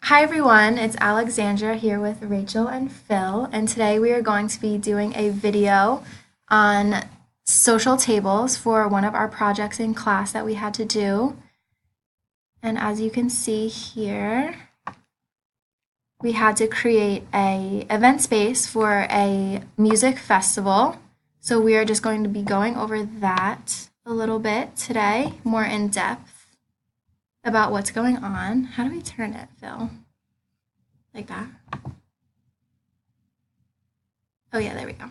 Hi everyone, it's Alexandra here with Rachel and Phil, and today we are going to be doing a video on social tables for one of our projects in class that we had to do. And as you can see here, we had to create a event space for a music festival. So we are just going to be going over that a little bit today, more in depth about what's going on. How do we turn it, Phil? Like that? Oh yeah, there we go.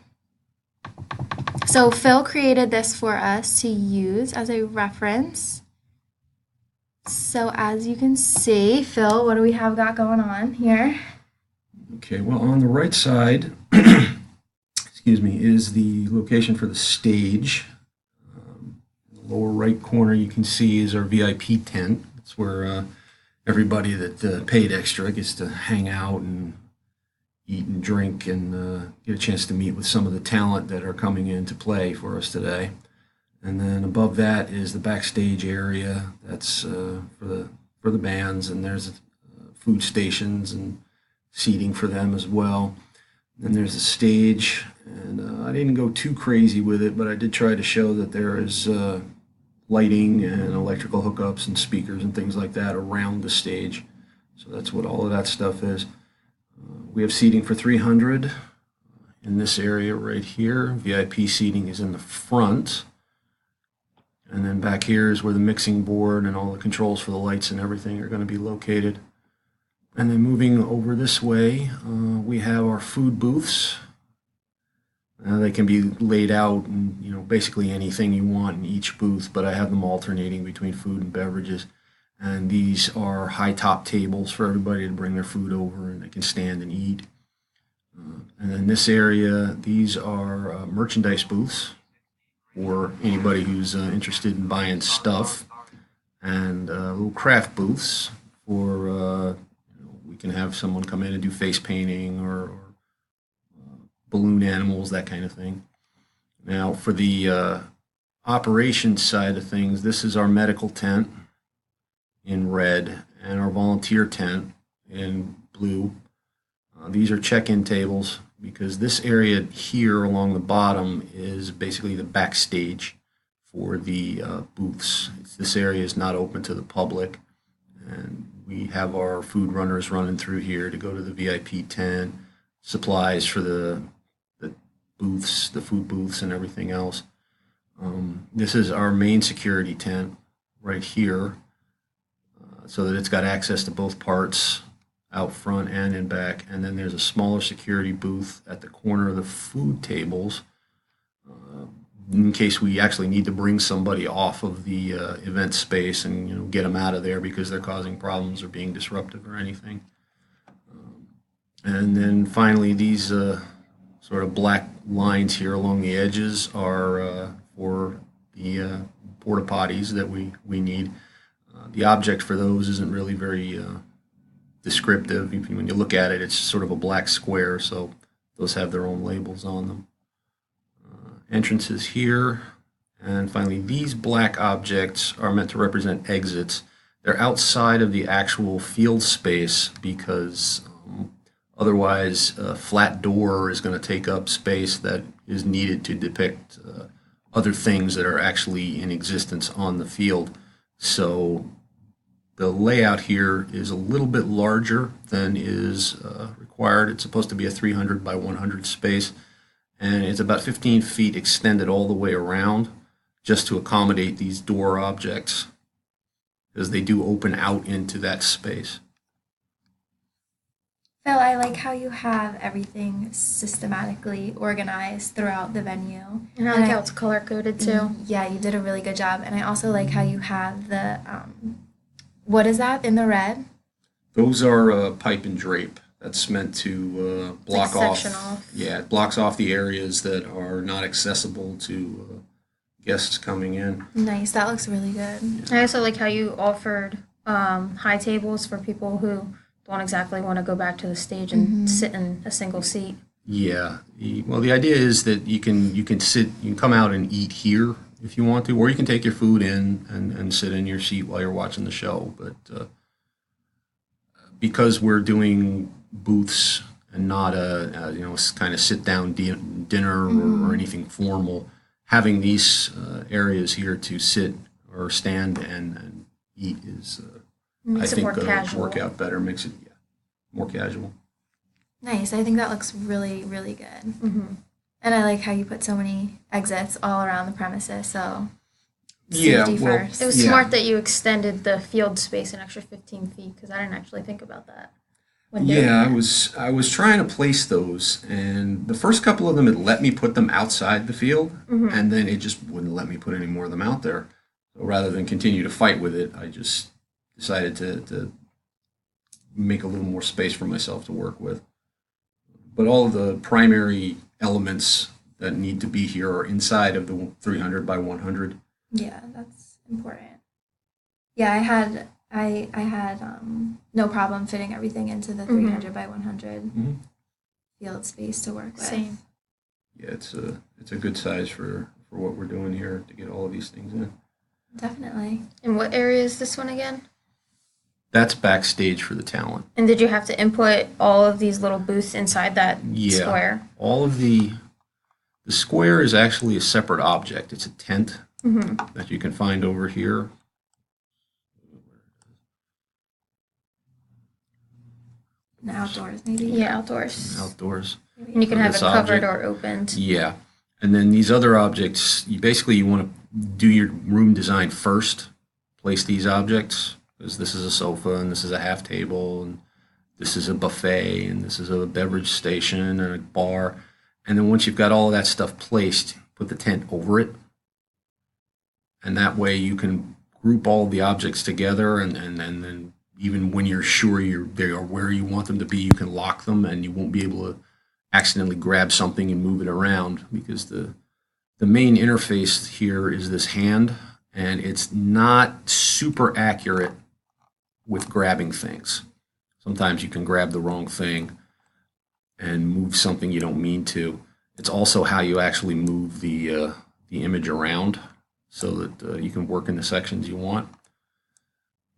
So Phil created this for us to use as a reference. So as you can see, Phil, what do we have got going on here? Okay, well, on the right side, excuse me, is the location for the stage. In the lower right corner, you can see is our VIP tent. It's where everybody that paid extra gets to hang out and eat and drink and get a chance to meet with some of the talent that are coming in to play for us today. And then above that is the backstage area. That's for the bands, and there's food stations and seating for them as well. Then there's a stage, and I didn't go too crazy with it, but I did try to show that there is lighting and electrical hookups and speakers and things like that around the stage. So that's what all of that stuff is. We have seating for 300 in this area right here. VIP seating is in the front. And then back here is where the mixing board and all the controls for the lights and everything are going to be located. And then moving over this way, we have our food booths. They can be laid out in, basically anything you want in each booth, but I have them alternating between food and beverages. And these are high top tables for everybody to bring their food over and they can stand and eat. And then this area, these are merchandise booths for anybody who's interested in buying stuff, and little craft booths for we can have someone come in and do face painting or balloon animals, that kind of thing. Now for the operations side of things, this is our medical tent in red and our volunteer tent in blue. These are check-in tables because this area here along the bottom is basically the backstage for the booths. This area is not open to the public, and we have our food runners running through here to go to the VIP tent, supplies for the booths, the food booths and everything else. This is our main security tent right here, so that it's got access to both parts, out front and in back. And then there's a smaller security booth at the corner of the food tables in case we actually need to bring somebody off of the event space and get them out of there because they're causing problems or being disruptive or anything. And then finally, these sort of black lines here along the edges are for the porta potties that we need. The object for those isn't really very descriptive. When you look at it, it's sort of a black square, so those have their own labels on them. Entrances here, and finally these black objects are meant to represent exits. They're outside of the actual field space because otherwise a flat door is going to take up space that is needed to depict other things that are actually in existence on the field. So the layout here is a little bit larger than is required. It's supposed to be a 300 by 100 space, and it's about 15 feet extended all the way around just to accommodate these door objects because they do open out into that space. Phil, I like how you have everything systematically organized throughout the venue. And I like how it's color coded too. Yeah, you did a really good job. And I also like how you have the, what is that in the red? Those are pipe and drape. That's meant to block off. Section off. Yeah, it blocks off the areas that are not accessible to guests coming in. Nice, that looks really good. I also like how you offered high tables for people who don't exactly want to go back to the stage and sit in a single seat. Yeah. Well, the idea is that you can come out and eat here if you want to, or you can take your food in and sit in your seat while you're watching the show. But because we're doing booths and not kind of sit down dinner or anything formal, having these areas here to sit or stand and eat is, I Makes it think, more going to casual. work out better, makes it more casual. Nice. I think that looks really, really good. Mm-hmm. And I like how you put so many exits all around the premises. So Yeah, safety well, first. It was Yeah. smart that you extended the field space an extra 15 feet because I didn't actually think about that when doing Yeah, that. I was trying to place those, and the first couple of them it let me put them outside the field, Mm-hmm. and then it just wouldn't let me put any more of them out there. So rather than continue to fight with it, I just decided to make a little more space for myself to work with. But all of the primary elements that need to be here are inside of the 300 by 100. Yeah, that's important. Yeah, I had no problem fitting everything into the 300 by 100 Mhm. field space to work with. Same. Yeah, it's a good size for what we're doing here to get all of these things in. Definitely. And what area is this one again? That's backstage for the talent. And did you have to input all of these little booths inside that Yeah. square? All of the square is actually a separate object. It's a tent Mm-hmm. that you can find over here. And outdoors, maybe. Yeah, outdoors. Outdoors. Maybe. And you can For have it this covered object. or opened. Yeah. And then these other objects, you want to do your room design first. Place these objects, because this is a sofa and this is a half table and this is a buffet and this is a beverage station and a bar. And then once you've got all of that stuff placed, put the tent over it. And that way you can group all the objects together, and then even when you're sure they are where you want them to be, you can lock them and you won't be able to accidentally grab something and move it around, because the main interface here is this hand, and it's not super accurate with grabbing things. Sometimes you can grab the wrong thing and move something you don't mean to. It's also how you actually move the image around so that you can work in the sections you want.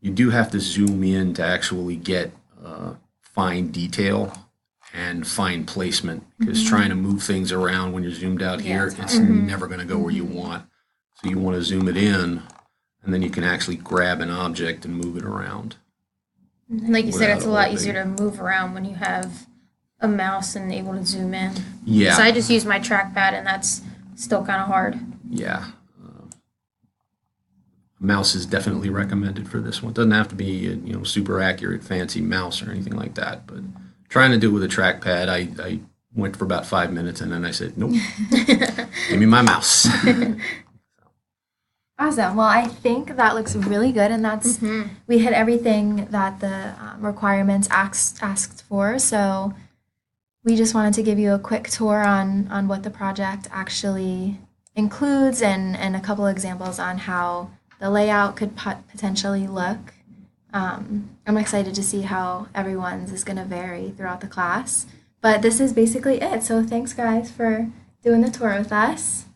You do have to zoom in to actually get fine detail and fine placement, because trying to move things around when you're zoomed out Yeah, here, it's it's hard. never going to go where you want. So you want to zoom it in, and then you can actually grab an object and move it around. And like you said, Without it's a lot overthinking. easier to move around when you have a mouse and able to zoom in. Yeah. So I just use my trackpad, and that's still kind of hard. Yeah. Mouse is definitely recommended for this one. It doesn't have to be a super accurate, fancy mouse or anything like that. But trying to do it with a trackpad, I went for about 5 minutes and then I said, nope, give me my mouse. Awesome. Well, I think that looks really good, and that's we hit everything that the requirements asked for. So we just wanted to give you a quick tour on what the project actually includes, and a couple examples on how the layout could potentially look. I'm excited to see how everyone's is going to vary throughout the class. But this is basically it. So thanks, guys, for doing the tour with us.